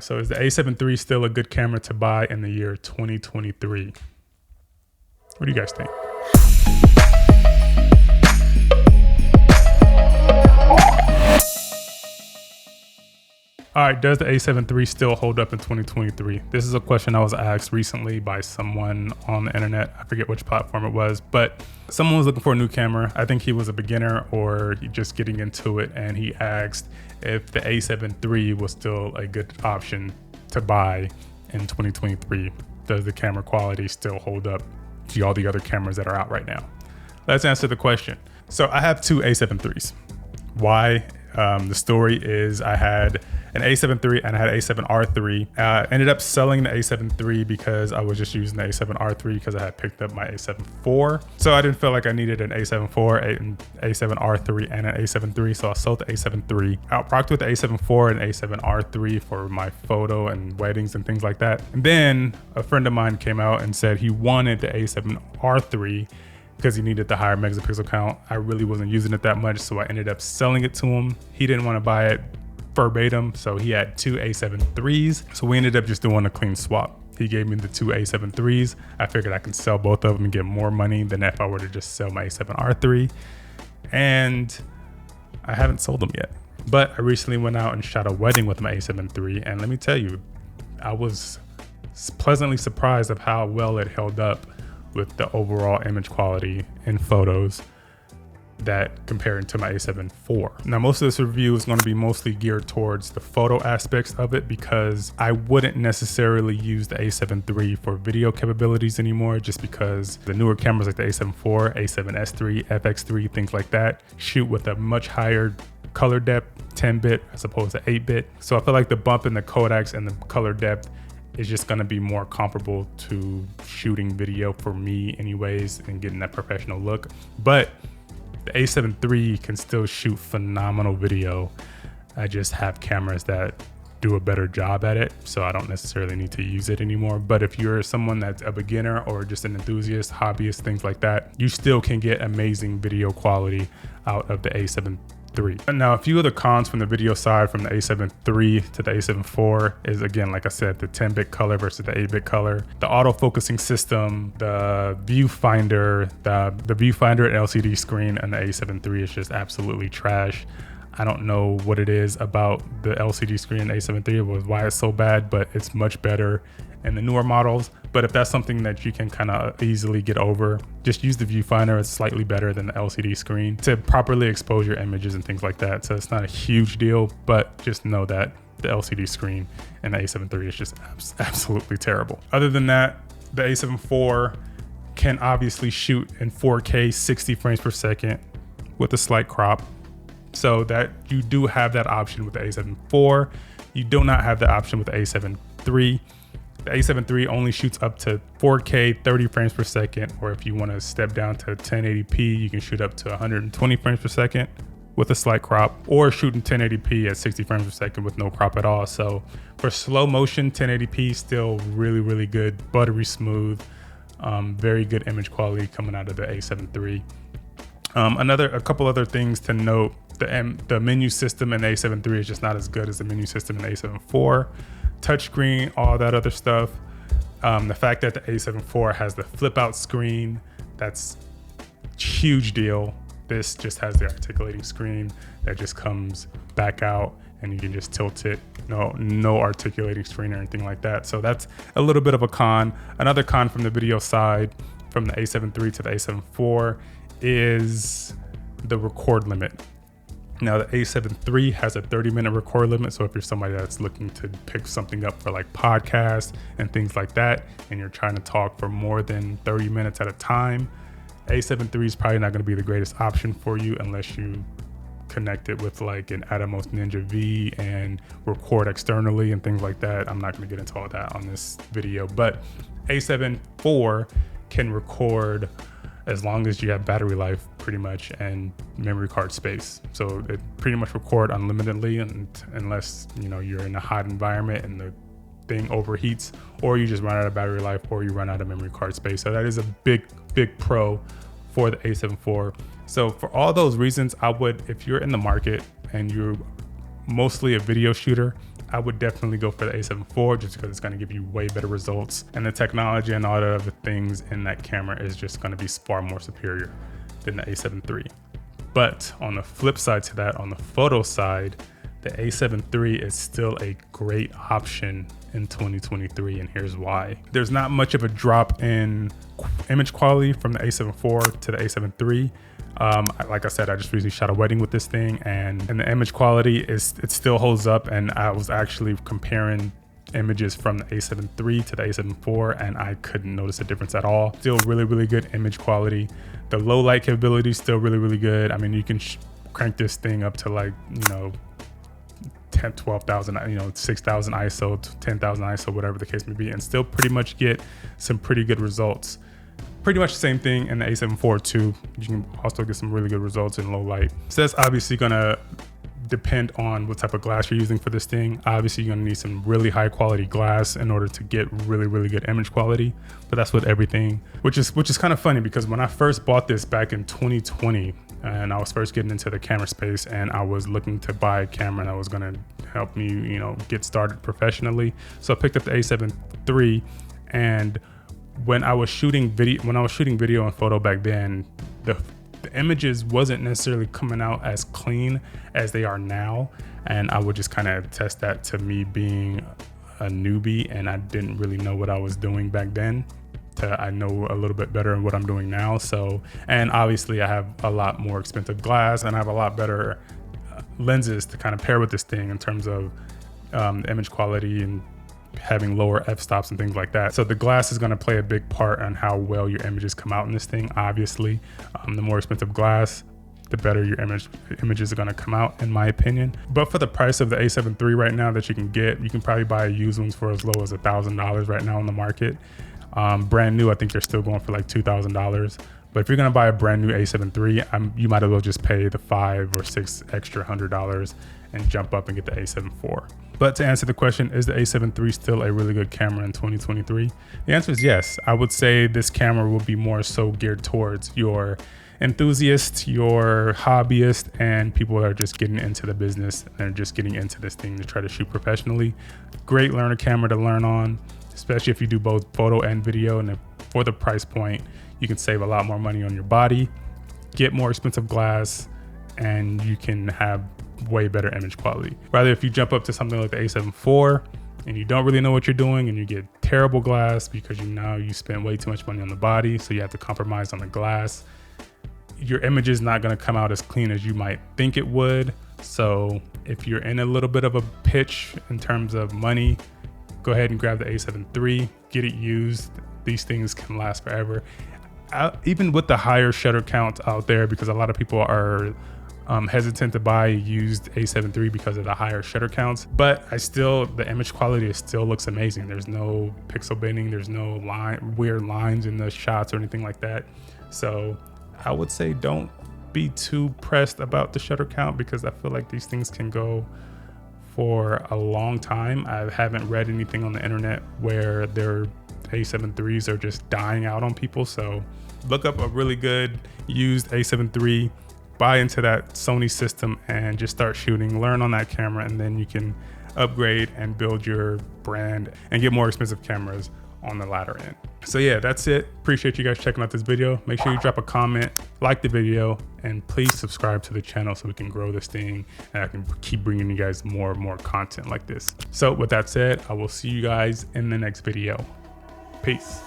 So is the A7 III still a good camera to buy in the year 2023? What do you guys think? All right, does the A7 III still hold up in 2023? This is a question I was asked recently by someone on the internet. I forget which platform it was, but someone was looking for a new camera. I think he was a beginner or just getting into it, and he asked if the A7 III was still a good option to buy in 2023. Does the camera quality still hold up to all the other cameras that are out right now? Let's answer the question. So I have two A7 IIIs. Why? The story is I had an A7 III and I had an A7R III. Ended up selling the A7 III because I was just using the A7R III because I had picked up my A7 IV. So I didn't feel like I needed an A7 IV, an A7R III, and an A7 III. So I sold the A7 III. I rocked with the A7 IV and A7R III for my photo and weddings and things like that. And then a friend of mine came out and said he wanted the A7R III because he needed the higher megapixel count. I really wasn't using it that much, so I ended up selling it to him. He didn't want to buy it verbatim, so he had two A7 IIIs. So we ended up just doing a clean swap. He gave me the two A7 IIIs. I figured I can sell both of them and get more money than if I were to just sell my A7R III. And I haven't sold them yet. But I recently went out and shot a wedding with my A7 III, and let me tell you, I was pleasantly surprised of how well it held up with the overall image quality in photos that comparing to my A7 IV. Now, most of this review is going to be mostly geared towards the photo aspects of it because I wouldn't necessarily use the A7 III for video capabilities anymore, just because the newer cameras like the A7 IV, A7S III, FX3, things like that, shoot with a much higher color depth, 10-bit as opposed to 8-bit. So I feel like the bump in the codecs and the color depth is just gonna be more comparable to shooting video for me anyways and getting that professional look. But the A7 III can still shoot phenomenal video. I just have cameras that do a better job at it, so I don't necessarily need to use it anymore. But if you're someone that's a beginner or just an enthusiast, hobbyist, things like that, you still can get amazing video quality out of the A7 III. Now, a few of the cons from the video side from the A7 III to the A7 IV is, again, like I said, the 10-bit color versus the 8-bit color, the auto-focusing system, the viewfinder, the viewfinder and LCD screen on the A7 III is just absolutely trash. I don't know what it is about the LCD screen in A7 III, why it's so bad, but it's much better in the newer models. But if that's something that you can kind of easily get over, just use the viewfinder. It's slightly better than the LCD screen to properly expose your images and things like that. So it's not a huge deal, but just know that the LCD screen in the A7 III is just absolutely terrible. Other than that, the A7 IV can obviously shoot in 4K 60 frames per second with a slight crop. So that you do have that option with the A7 IV. You do not have the option with the A7 III. The A7 III only shoots up to 4K 30 frames per second, or if you want to step down to 1080p, you can shoot up to 120 frames per second with a slight crop, or shooting 1080p at 60 frames per second with no crop at all. So for slow motion, 1080p still really, really good, buttery smooth, very good image quality coming out of the A7 III. A couple other things to note: the menu system in the A7 III is just not as good as the menu system in the A7 IV. Touchscreen, all that other stuff. The fact that the A7 IV has the flip out screen, that's a huge deal. This just has the articulating screen that just comes back out and you can just tilt it. No articulating screen or anything like that. So that's a little bit of a con. Another con from the video side, from the A7 III to the A7 IV, is the record limit. Now, the A7 III has a 30-minute record limit. So if you're somebody that's looking to pick something up for like podcasts and things like that, and you're trying to talk for more than 30 minutes at a time, A7 III is probably not going to be the greatest option for you unless you connect it with like an Atomos Ninja V and record externally and things like that. I'm not going to get into all that on this video, but A7 IV can record as long as you have battery life pretty much and memory card space. So it pretty much record unlimitedly, and unless you're in a hot environment and the thing overheats, or you just run out of battery life, or you run out of memory card space. So that is a big pro for the A7 IV. So for all those reasons, I would, if you're in the market and you're mostly a video shooter, I would definitely go for the A7 IV just because it's going to give you way better results, and the technology and all the other things in that camera is just going to be far more superior than the A7 III. But on the flip side to that, on the photo side, the A7 III is still a great option in 2023, and here's why. There's not much of a drop in image quality from the A7 IV to the A7 III. Like I said, I just recently shot a wedding with this thing, and the image quality it still holds up. And I was actually comparing images from the A7 III to the A7 IV, and I couldn't notice a difference at all. Still really, really good image quality. The low light capability is still really, really good. I mean, you can crank this thing up to like, 10, 12,000, 6,000 ISO, 10,000 ISO, whatever the case may be, and still pretty much get some pretty good results. Pretty much the same thing in the A7 IV too. You can also get some really good results in low light. So that's obviously gonna depend on what type of glass you're using for this thing. Obviously you're gonna need some really high quality glass in order to get really, really good image quality, but that's with everything, which is kind of funny because when I first bought this back in 2020, and I was first getting into the camera space, and I was looking to buy a camera that was gonna help me, get started professionally. So I picked up the A7 III, and when I was shooting video and photo back then, the images wasn't necessarily coming out as clean as they are now, and I would just kind of test that to me being a newbie, and I didn't really know what I was doing back then. I know a little bit better in what I'm doing now. So, and obviously I have a lot more expensive glass, and I have a lot better lenses to kind of pair with this thing in terms of image quality and having lower f-stops and things like that. So the glass is going to play a big part on how well your images come out in this thing. Obviously, the more expensive glass, the better your images are going to come out, in my opinion. But for the price of the A7 III right now that you can get, you can probably buy used ones for as low as $1,000 right now on the market. Brand new, I think they're still going for like $2,000. But if you're gonna buy a brand new A7 III, you might as well just pay the $5 or $6 extra $100 and jump up and get the A7 IV. But to answer the question, is the A7 III still a really good camera in 2023? The answer is yes. I would say this camera will be more so geared towards your enthusiasts, your hobbyists, and people that are just getting into the business and just getting into this thing to try to shoot professionally. Great learner camera to learn on, especially if you do both photo and video. And for the price point, you can save a lot more money on your body, get more expensive glass, and you can have way better image quality. Rather, if you jump up to something like the A7 IV and you don't really know what you're doing and you get terrible glass because you spend way too much money on the body, so you have to compromise on the glass, your image is not going to come out as clean as you might think it would. So if you're in a little bit of a pitch in terms of money, go ahead and grab the A7 III, get it used. These things can last forever. Even with the higher shutter count out there, because a lot of people are hesitant to buy used A7 III because of the higher shutter counts, but the image quality still looks amazing. There's no pixel bending, there's no weird lines in the shots or anything like that. So I would say don't be too pressed about the shutter count, because I feel like these things can go for a long time. I haven't read anything on the internet where their A7 IIIs are just dying out on people. So look up a really good used A7 III, buy into that Sony system, and just start shooting, learn on that camera, and then you can upgrade and build your brand and get more expensive cameras on the latter end. So yeah, that's it. Appreciate you guys checking out this video. Make sure you drop a comment, like the video, and please subscribe to the channel so we can grow this thing and I can keep bringing you guys more and more content like this. So with that said, I will see you guys in the next video. Peace.